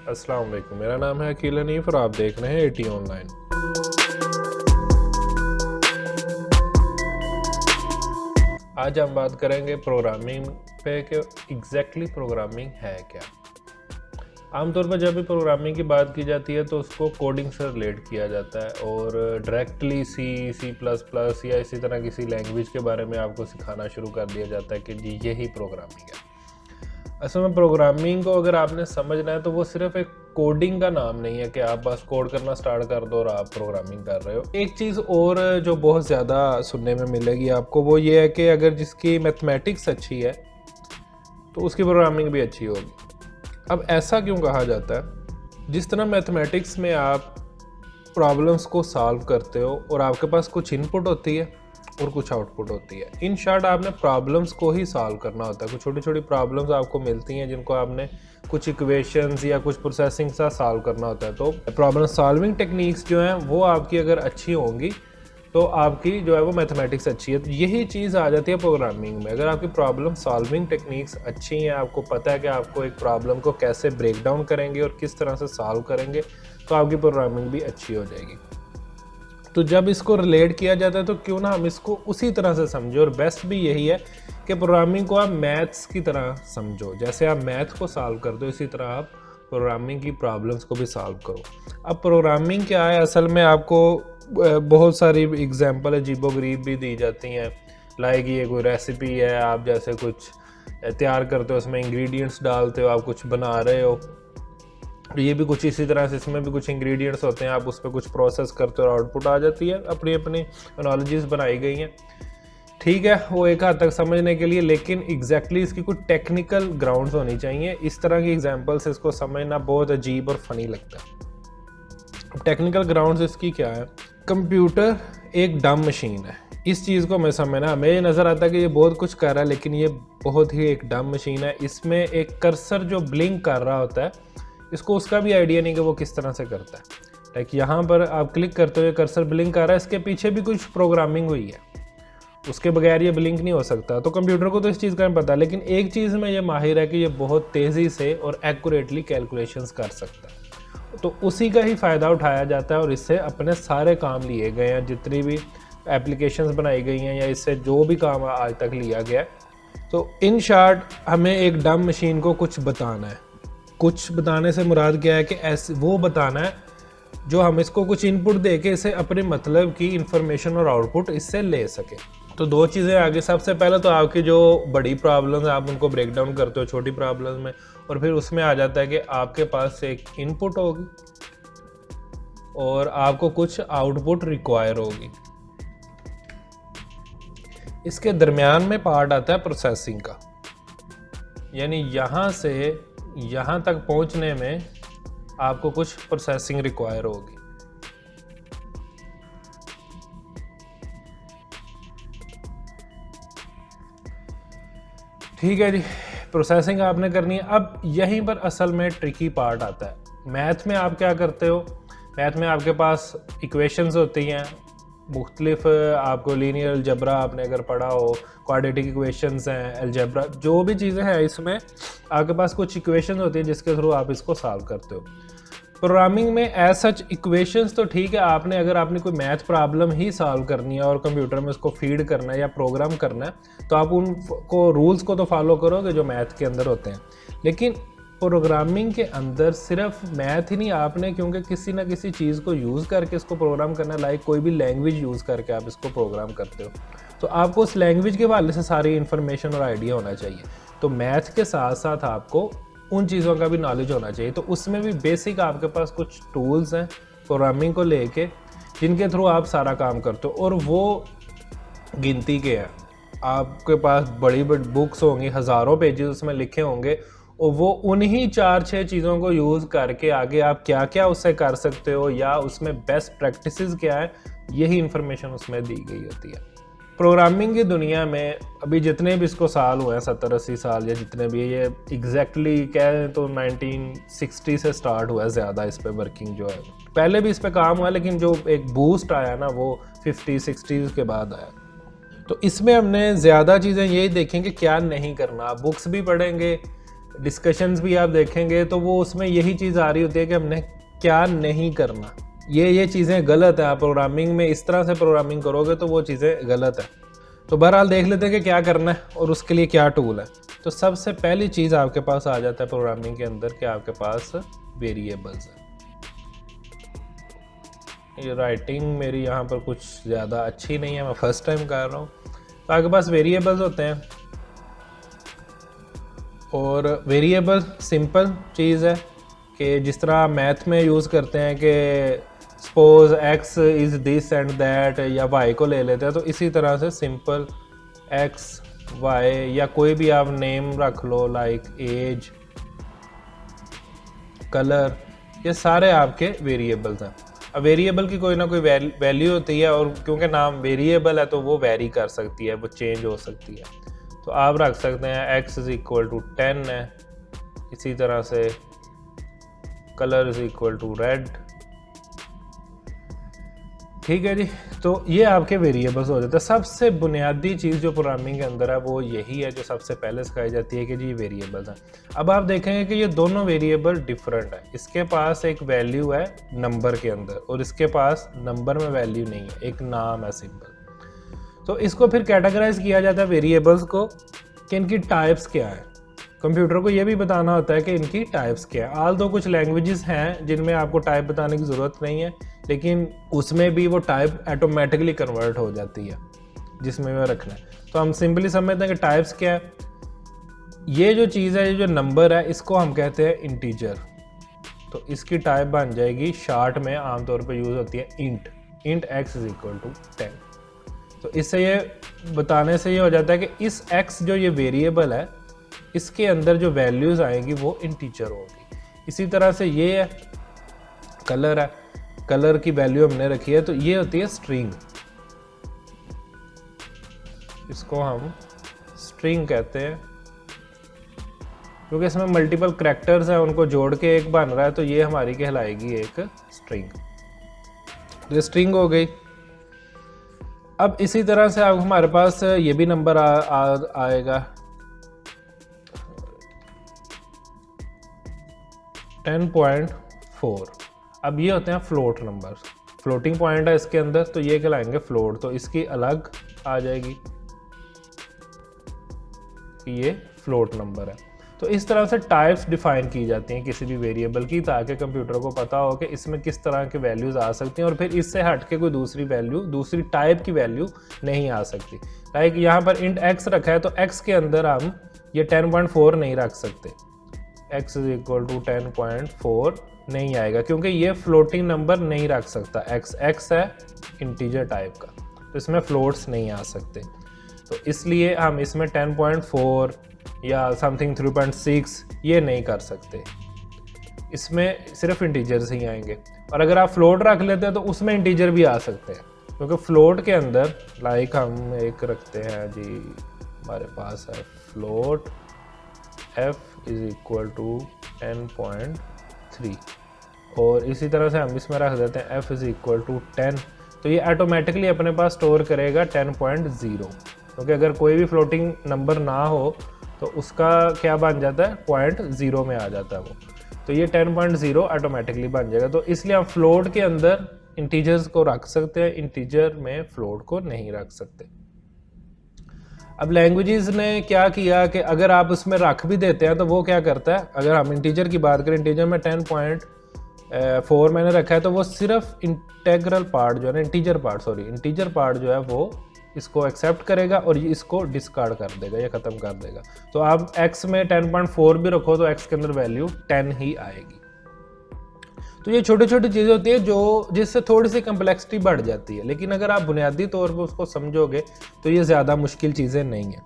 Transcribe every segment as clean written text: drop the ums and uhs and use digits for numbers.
अस्सलाम वालेकुम, मेरा नाम है अकील हनीफ और आप देख रहे हैं एटी ऑनलाइन। आज हम बात करेंगे प्रोग्रामिंग पे कि एग्जैक्टली प्रोग्रामिंग है क्या। आमतौर पर जब भी प्रोग्रामिंग की बात की जाती है तो उसको कोडिंग से रिलेट किया जाता है और डायरेक्टली सी प्लस प्लस या इसी तरह किसी लैंग्वेज के बारे में आपको सिखाना शुरू कर दिया जाता है कि जी यही प्रोग्रामिंग है। असल में प्रोग्रामिंग को अगर आपने समझना है तो वो सिर्फ एक कोडिंग का नाम नहीं है कि आप बस कोड करना स्टार्ट कर दो और आप प्रोग्रामिंग कर रहे हो। एक चीज़ और जो बहुत ज़्यादा सुनने में मिलेगी आपको वो ये है कि अगर जिसकी मैथमेटिक्स अच्छी है तो उसकी प्रोग्रामिंग भी अच्छी होगी। अब ऐसा क्यों कहा जाता है? जिस तरह मैथमेटिक्स में आप प्रॉब्लम्स को सॉल्व करते हो और आपके पास कुछ इनपुट होती है और कुछ आउटपुट होती है। इन शॉर्ट आपने प्रॉब्लम्स को ही सॉल्व करना होता है। कुछ छोटी छोटी प्रॉब्लम्स आपको मिलती हैं जिनको आपने कुछ इक्वेशंस या कुछ प्रोसेसिंग सा सॉल्व करना होता है। तो प्रॉब्लम सॉल्विंग टेक्निक्स जो हैं वो आपकी अगर अच्छी होंगी तो आपकी जो है वो मैथमेटिक्स अच्छी है। तो यही चीज़ आ जाती है प्रोग्रामिंग में। अगर आपकी प्रॉब्लम सॉल्विंग टेक्निक्स अच्छी हैं, आपको पता है कि आपको एक प्रॉब्लम को कैसे ब्रेक डाउन करेंगे और किस तरह से सॉल्व करेंगे, तो आपकी प्रोग्रामिंग भी अच्छी हो जाएगी। तो जब इसको रिलेट किया जाता है तो क्यों ना हम इसको उसी तरह से समझो, और बेस्ट भी यही है कि प्रोग्रामिंग को आप मैथ्स की तरह समझो। जैसे आप मैथ को सॉल्व कर दो इसी तरह आप प्रोग्रामिंग की प्रॉब्लम्स को भी सॉल्व करो। अब प्रोग्रामिंग क्या है, असल में आपको बहुत सारी एग्जांपल अजीबोगरीब भी दी जाती हैं। लाइक ये कोई रेसिपी है, आप जैसे कुछ तैयार करते हो, उसमें इंग्रेडिएंट्स डालते हो, आप कुछ बना रहे हो, ये भी कुछ इसी तरह से इसमें भी कुछ इंग्रेडिएंट्स होते हैं, आप उस पर कुछ प्रोसेस करते हो और आउटपुट आ जाती है। अपनी अपनी एनालॉजीज बनाई गई हैं, ठीक है, वो एक हद तक समझने के लिए, लेकिन एग्जैक्टली इसकी कुछ टेक्निकल ग्राउंड्स होनी चाहिए। इस तरह की एग्जांपल से इसको समझना बहुत अजीब और फनी लगता है। अब टेक्निकल ग्राउंड्स इसकी क्या है? कंप्यूटर एक डम मशीन है। इस चीज़ को मैं समझना, हमें ये नज़र आता है कि ये बहुत कुछ कर रहा है, लेकिन ये बहुत ही एक डम मशीन है। इसमें एक कर्सर जो ब्लिंक कर रहा होता है, इसको उसका भी आइडिया नहीं कि वो किस तरह से करता है। लाइक यहाँ पर आप क्लिक करते हुए कर्सर ब्लिंक कर रहा है, इसके पीछे भी कुछ प्रोग्रामिंग हुई है, उसके बगैर ये ब्लिंक नहीं हो सकता। तो कंप्यूटर को तो इस चीज़ का नहीं पता, लेकिन एक चीज़ में ये माहिर है कि ये बहुत तेज़ी से और एक्यूरेटली कैलकुलेशंस कर सकता है। तो उसी का ही फ़ायदा उठाया जाता है और इससे अपने सारे काम लिए गए हैं। जितनी भी एप्लीकेशंस बनाई गई हैं या इससे जो भी काम आज तक लिया गया है, तो इन शॉर्ट हमें एक डम मशीन को कुछ बताना है। कुछ बताने से मुराद क्या है कि ऐसे वो बताना है जो हम इसको कुछ इनपुट दे के इसे अपने मतलब की इंफॉर्मेशन और आउटपुट इससे ले सके। तो दो चीज़ें आगे, सबसे पहले तो आपकी जो बड़ी प्रॉब्लम्स है आप उनको ब्रेक डाउन करते हो छोटी प्रॉब्लम्स में, और फिर उसमें आ जाता है कि आपके पास एक इनपुट होगी और आपको कुछ आउटपुट रिक्वायर होगी। इसके दरमियान में पार्ट आता है प्रोसेसिंग का, यानी यहाँ से यहाँ तक पहुँचने में आपको कुछ प्रोसेसिंग रिक्वायर होगी। ठीक है जी, प्रोसेसिंग आपने करनी है। अब यहीं पर असल में ट्रिकी पार्ट आता है। मैथ में आप क्या करते हो? मैथ में आपके पास इक्वेशंस होती हैं मुख्तलिफ, आपको लीनियर अलजेब्रा आपने अगर पढ़ा हो, क्वाड्रेटिक इक्वेशंस हैं, अलजेब्रा, जो भी चीज़ें हैं इसमें आपके पास कुछ इक्वेशंस होती हैं जिसके थ्रू आप इसको सॉल्व करते हो। प्रोग्रामिंग में एज सच इक्वेशंस तो ठीक है, अगर आपने कोई मैथ प्रॉब्लम ही सॉल्व करनी है और कंप्यूटर में उसको फीड करना है या प्रोग्राम करना है तो आप उनको रूल्स को तो फॉलो करोगे जो मैथ के अंदर होते हैं। लेकिन प्रोग्रामिंग के अंदर सिर्फ मैथ ही नहीं, आपने क्योंकि किसी ना किसी चीज़ को यूज़ करके इसको प्रोग्राम करना, लाइक कोई भी लैंग्वेज यूज़ करके आप इसको प्रोग्राम करते हो, तो आपको उस लैंग्वेज के हवाले से सारी इन्फॉर्मेशन और आइडिया होना चाहिए। तो मैथ के साथ साथ आपको उन चीज़ों का भी नॉलेज होना चाहिए। तो उसमें भी बेसिक आपके पास कुछ टूल्स हैं प्रोग्रामिंग को लेके जिनके थ्रू आप सारा काम करते हो, और वो गिनती के हैं। आपके पास बड़ी बड़ी बुक्स होंगी, हज़ारों पेजेस उसमें लिखे होंगे, और वो उन्हीं 4-6 चीज़ों को यूज़ करके आगे आप क्या क्या उससे कर सकते हो या उसमें बेस्ट प्रैक्टिसेस क्या है, यही इन्फॉर्मेशन उसमें दी गई होती है। प्रोग्रामिंग की दुनिया में अभी जितने भी इसको साल हुए हैं, 70-80 साल या जितने भी, ये एग्जैक्टली कहें तो 1960 से स्टार्ट हुआ है ज़्यादा इस पे वर्किंग जो है। पहले भी इस पे काम हुआ, लेकिन जो एक बूस्ट आया ना वो 50-60 के बाद आया। तो इसमें हमने ज़्यादा चीज़ें यही देखेंगे क्या नहीं करना। आप बुक्स भी पढ़ेंगे, डिस्कशंस भी आप देखेंगे तो वो उसमें यही चीज़ आ रही होती है कि हमने क्या नहीं करना, ये चीज़ें गलत है। आप प्रोग्रामिंग में इस तरह से प्रोग्रामिंग करोगे तो वो चीज़ें गलत है। तो बहरहाल देख लेते हैं कि क्या करना है और उसके लिए क्या टूल है। तो सबसे पहली चीज़ आपके पास आ जाता है प्रोग्रामिंग के अंदर कि आपके पास वेरिएबल्स है। ये राइटिंग मेरी यहाँ पर कुछ ज़्यादा अच्छी नहीं है, मैं फर्स्ट टाइम कर रहा हूँ। तो आपके पास वेरिएबल्स होते हैं और वेरिएबल सिंपल चीज़ है कि जिस तरह मैथ में यूज़ करते हैं कि suppose x is this and that, या y को ले लेते हैं, तो इसी तरह से सिंपल x y या कोई भी आप नेम रख लो लाइक एज, कलर, ये सारे आपके वेरिएबल्स हैं। अब वेरिएबल की कोई ना कोई वैल्यू होती है और क्योंकि नाम वेरिएबल है तो वो वेरी कर सकती है, वो चेंज हो सकती है। तो आप रख सकते हैं x इज़ इक्वल टू 10 है, इसी तरह से colour is equal to red. ठीक है जी, तो ये आपके वेरिएबल्स हो जाते हैं। सबसे बुनियादी चीज़ जो प्रोग्रामिंग के अंदर है वो यही है जो सबसे पहले सिखाई जाती है कि जी वेरिएबल्स हैं। अब आप देखेंगे कि ये दोनों वेरिएबल डिफरेंट है। इसके पास एक वैल्यू है नंबर के अंदर और इसके पास नंबर में वैल्यू नहीं है, एक नाम है सिंपल। तो इसको फिर कैटेगराइज किया जाता है वेरिएबल्स को कि इनकी टाइप्स क्या है। कंप्यूटर को ये भी बताना होता है कि इनकी टाइप्स क्या है। आल दो कुछ लैंग्वेजेस हैं जिनमें आपको टाइप बताने की ज़रूरत नहीं है, लेकिन उसमें भी वो टाइप ऑटोमेटिकली कन्वर्ट हो जाती है जिसमें वो रखना है। तो हम सिंपली समझते हैं कि टाइप्स क्या है। ये जो चीज़ है, ये जो नंबर है, इसको हम कहते हैं इंटीजर। तो इसकी टाइप बन जाएगी, शार्ट में आमतौर पर यूज़ होती है int x is equal to 10। तो इससे ये बताने से ये हो जाता है कि इस x जो ये वेरिएबल है इसके अंदर जो वैल्यूज़ आएंगी वो इंटीजर होगी। इसी तरह से ये है कलर है, कलर की वैल्यू हमने रखी है तो ये होती है स्ट्रिंग, इसको हम स्ट्रिंग कहते हैं क्योंकि इसमें मल्टीपल करैक्टर्स हैं, उनको जोड़ के एक बन रहा है, तो ये हमारी कहलाएगी एक स्ट्रिंग। तो स्ट्रिंग हो गई। अब इसी तरह से अब हमारे पास ये भी नंबर आएगा 10.4। अब ये होते हैं फ्लोट नंबर, फ्लोटिंग पॉइंट है इसके अंदर, तो ये कहलाएंगे फ्लोट। तो इसकी अलग आ जाएगी कि ये फ्लोट नंबर है। तो इस तरह से टाइप्स डिफाइन की जाती हैं किसी भी वेरिएबल की, ताकि कंप्यूटर को पता हो कि इसमें किस तरह के वैल्यूज़ आ सकती हैं और फिर इससे हट के कोई दूसरी वैल्यू, दूसरी टाइप की वैल्यू नहीं आ सकती। लाइक यहाँ पर इंट x रखा है तो x के अंदर हम ये 10.4 नहीं रख सकते, x इज इक्वल टू 10.4 नहीं आएगा क्योंकि ये फ्लोटिंग नंबर नहीं रख सकता। x है इंटीजर टाइप का, तो इसमें फ्लोट्स नहीं आ सकते। तो इसलिए हम इसमें 10.4 या समथिंग 3.6 ये नहीं कर सकते, इसमें सिर्फ इंटीजर्स ही आएंगे। और अगर आप फ्लोट रख लेते हैं तो उसमें इंटीजर भी आ सकते हैं, क्योंकि फ्लोट के अंदर लाइक हम एक रखते हैं जी, हमारे पास है float f is equal to 10.3 और इसी तरह से हम इसमें रख देते हैं f इज इक्वल टू 10। तो ये ऑटोमेटिकली अपने पास स्टोर करेगा 10.0, क्योंकि अगर कोई भी फ्लोटिंग नंबर ना हो तो उसका क्या बन जाता है, 0.0 में आ जाता है वो। तो ये 10.0 ऑटोमेटिकली बन जाएगा। तो इसलिए हम फ्लोट के अंदर इंटीजर्स को रख सकते हैं, इंटीजर में फ्लोट को नहीं रख सकते। अब लैंग्वेजेस ने क्या किया कि अगर आप उसमें रख भी देते हैं तो वो क्या करता है, अगर हम इंटीजर की बात करें, इंटीजर में 10.4 मैंने रखा है तो वो सिर्फ इंटीग्रल पार्ट जो है ना, इंटीजर पार्ट जो है वो इसको एक्सेप्ट करेगा और ये इसको डिस्कार्ड कर देगा, ये ख़त्म कर देगा। तो आप x में 10.4 भी रखो तो x के अंदर वैल्यू 10 ही आएगी। तो ये छोटी छोटी चीज़ें होती है जो जिससे थोड़ी सी कम्प्लेक्सिटी बढ़ जाती है, लेकिन अगर आप बुनियादी तौर पर उसको समझोगे तो ये ज़्यादा मुश्किल चीज़ें नहीं हैं।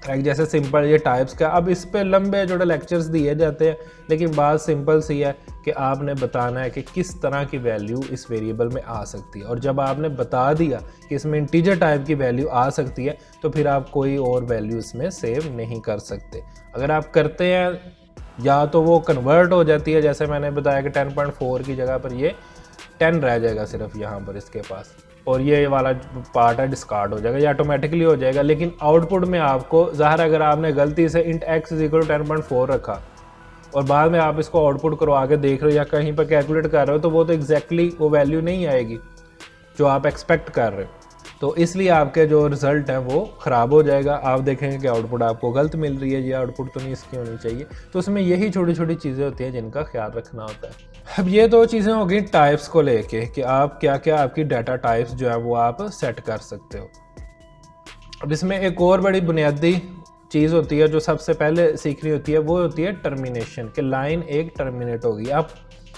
लाइक जैसे सिंपल ये टाइप्स का, अब इस पे लंबे जोड़े लेक्चर्स दिए जाते हैं, लेकिन बात सिंपल सी है कि आपने बताना है कि किस तरह की वैल्यू इस वेरिएबल में आ सकती है। और जब आपने बता दिया कि इसमें इंटीजर टाइप की वैल्यू आ सकती है तो फिर आप कोई और वैल्यू इसमें सेव नहीं कर सकते। अगर आप करते हैं या तो वो कन्वर्ट हो जाती है, जैसे मैंने बताया कि 10.4 की जगह पर ये 10 रह जाएगा सिर्फ यहाँ पर इसके पास, और ये वाला पार्ट है डिस्कार्ड हो जाएगा, ये ऑटोमेटिकली हो जाएगा। लेकिन आउटपुट में आपको ज़ाहिर अगर आपने गलती से int x = 10.4 रखा और बाद में आप इसको आउटपुट करवा के देख रहे हो या कहीं पर कैलकुलेट कर रहे हो, तो वो तो एग्जैक्टली वो वैल्यू नहीं आएगी जो आप एक्सपेक्ट कर रहे हो। तो इसलिए आपके जो रिज़ल्ट है वो ख़राब हो जाएगा। आप देखेंगे कि आउटपुट आपको गलत मिल रही है, ये आउटपुट तो नहीं इसकी होनी चाहिए। तो उसमें यही छोटी छोटी चीज़ें होती हैं जिनका ख्याल रखना होता है। अब ये दो चीज़ें हो गई टाइप्स को लेके कि आप क्या क्या आपकी डाटा टाइप्स जो है वो आप सेट कर सकते हो। अब इसमें एक और बड़ी बुनियादी चीज़ होती है जो सबसे पहले सीखनी होती है, वो होती है टर्मिनेशन, कि लाइन एक टर्मिनेट होगी। आप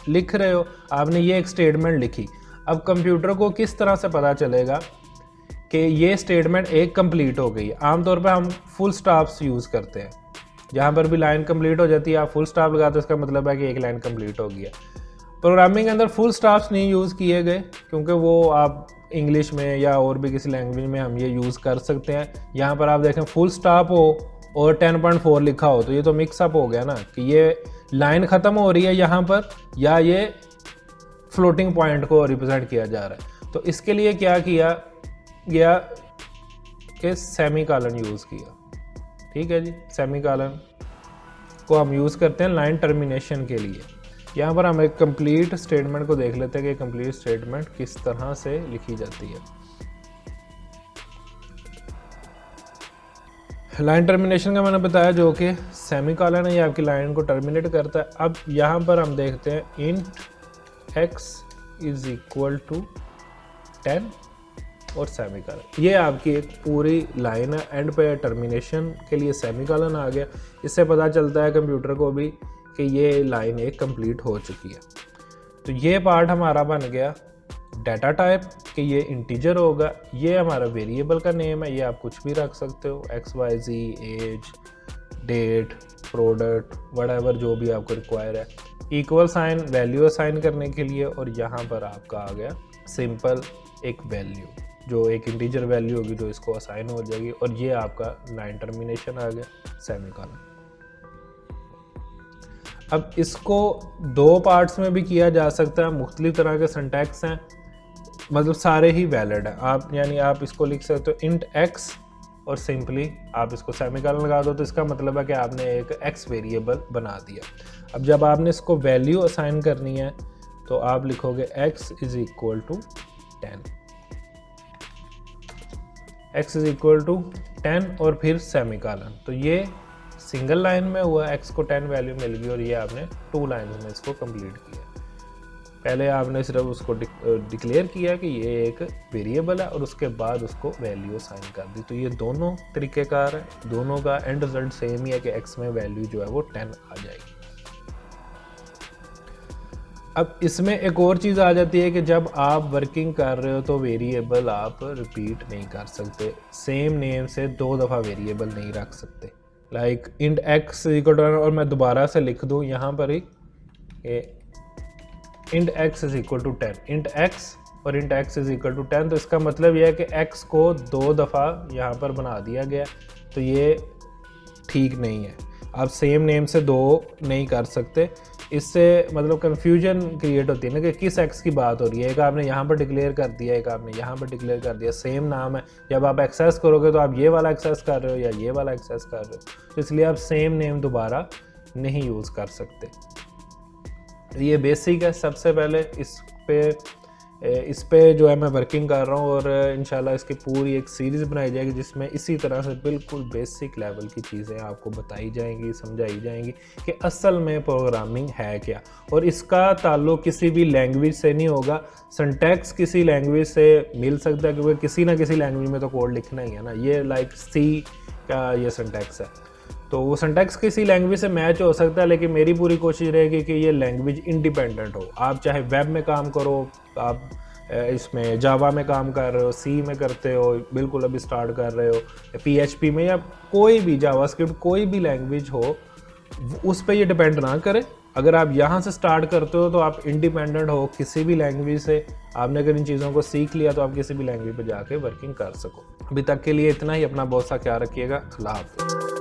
लिख रहे हो, आपने ये एक स्टेटमेंट लिखी, अब कंप्यूटर को किस तरह से पता चलेगा कि ये स्टेटमेंट एक कंप्लीट हो गई है। आमतौर पर हम फुल स्टॉप्स यूज़ करते हैं, जहाँ पर भी लाइन कंप्लीट हो जाती है आप फुल स्टॉप लगाते हो, इसका मतलब है कि एक लाइन कंप्लीट हो गई है। प्रोग्रामिंग के अंदर फुल स्टॉप्स नहीं यूज़ किए गए क्योंकि वो आप इंग्लिश में या और भी किसी लैंग्वेज में हम ये यूज़ कर सकते हैं। यहाँ पर आप देखें फुल स्टॉप हो और 10.4 लिखा हो तो ये तो मिक्सअप हो गया ना, कि ये लाइन ख़त्म हो रही है यहाँ पर या ये फ्लोटिंग पॉइंट को रिप्रेजेंट किया जा रहा है। तो इसके लिए क्या किया गया कि सेमी कॉलन यूज़ किया। ठीक है जी, सेमी कॉलन को हम यूज़ करते हैं लाइन टर्मिनेशन के लिए। यहाँ पर हम एक कंप्लीट स्टेटमेंट को देख लेते हैं कि कंप्लीट स्टेटमेंट किस तरह से लिखी जाती है। लाइन टर्मिनेशन का मैंने बताया जो कि सेमी कॉलन है, ये आपकी लाइन को टर्मिनेट करता है। अब यहाँ पर हम देखते हैं int x = 10 और सेमी कॉलन, ये आपकी एक पूरी लाइन है। एंड पे टर्मिनेशन के लिए सेमी कॉलन आ गया। इससे पता चलता है कंप्यूटर को भी कि ये लाइन एक कंप्लीट हो चुकी है। तो ये पार्ट हमारा बन गया डाटा टाइप कि ये इंटीजर होगा, ये हमारा वेरिएबल का नेम है, ये आप कुछ भी रख सकते हो, XYZ, age, date, product, whatever जो भी आपको रिक्वायर है। इक्वल साइन वैल्यू असाइन करने के लिए, और यहाँ पर आपका आ गया सिंपल एक वैल्यू जो एक इंटीजर वैल्यू होगी जो इसको असाइन हो जाएगी, और ये आपका लाइन टर्मिनेशन आ गया सेमी कॉलन। अब इसको दो पार्ट्स में भी किया जा सकता है, मुख्तलिफ तरह के सिंटैक्स हैं, मतलब सारे ही वैलिड हैं। आप यानी आप इसको लिख सकते हो int x और सिंपली आप इसको सेमीकोलन लगा दो, तो इसका मतलब है कि आपने एक x वेरिएबल बना दिया। अब जब आपने इसको वैल्यू असाइन करनी है तो आप लिखोगे x = 10, x = 10 और फिर सेमीकोलन। तो ये सिंगल लाइन में हुआ, x को 10 वैल्यू मिल गई और ये आपने 2 लाइन्स में इसको कंप्लीट किया। पहले आपने सिर्फ उसको डिक्लेयर किया कि ये एक वेरिएबल है और उसके बाद उसको वैल्यू असाइन कर दी। तो ये दोनों तरीक़ेकार है, दोनों का एंड रिजल्ट सेम ही है कि x में वैल्यू जो है वो 10 आ जाएगी। अब इसमें एक और चीज़ आ जाती है कि जब आप वर्किंग कर रहे हो तो वेरिएबल आप रिपीट नहीं कर सकते, सेम नेम से 2 दफ़ा वेरिएबल नहीं रख सकते। लाइक int x = और मैं दोबारा से लिख दूँ यहाँ पर ही int x = 10, int x और int x = 10। तो इसका मतलब यह है कि x को 2 दफ़ा यहाँ पर बना दिया गया, तो ये ठीक नहीं है। आप सेम नेम से 2 नहीं कर सकते, इससे मतलब कन्फ्यूजन क्रिएट होती है ना कि किस x की बात हो रही है। एक आपने यहाँ पर डिक्लेयर कर दिया, एक आपने यहाँ पर डिक्लेयर कर दिया, सेम नाम है। जब आप एक्सेस करोगे तो आप ये वाला एक्सेस कर रहे हो या ये वाला एक्सेस कर रहे हो, तो इसलिए आप सेम नेम दोबारा नहीं यूज़ कर सकते। ये बेसिक है। सबसे पहले इस पे जो है मैं वर्किंग कर रहा हूँ और इंशाल्लाह इसकी पूरी एक सीरीज़ बनाई जाएगी जिसमें इसी तरह से बिल्कुल बेसिक लेवल की चीज़ें आपको बताई जाएंगी, समझाई जाएंगी कि असल में प्रोग्रामिंग है क्या। और इसका ताल्लुक किसी भी लैंग्वेज से नहीं होगा। सिंटैक्स किसी लैंग्वेज से मिल सकता है क्योंकि किसी ना किसी लैंग्वेज में तो कोड लिखना ही है ना। ये लाइक C का ये सिंटैक्स है, तो वो सिंटैक्स किसी लैंग्वेज से मैच हो सकता है, लेकिन मेरी पूरी कोशिश रहेगी कि ये लैंग्वेज इंडिपेंडेंट हो। आप चाहे वेब में काम करो, आप इसमें जावा में काम कर रहे हो, C में करते हो, बिल्कुल अभी स्टार्ट कर रहे हो, PHP में, या कोई भी जावास्क्रिप्ट, कोई भी लैंग्वेज हो, उस पर ये डिपेंड ना करे। अगर आप यहाँ से स्टार्ट करते हो तो आप इंडिपेंडेंट हो किसी भी लैंग्वेज से। आपने अगर इन चीज़ों को सीख लिया तो आप किसी भी लैंग्वेज पर जाके वर्किंग कर सको। अभी तक के लिए इतना ही। अपना बहुत सा ख्याल रखिएगा। अल्लाह हाफ़िज़।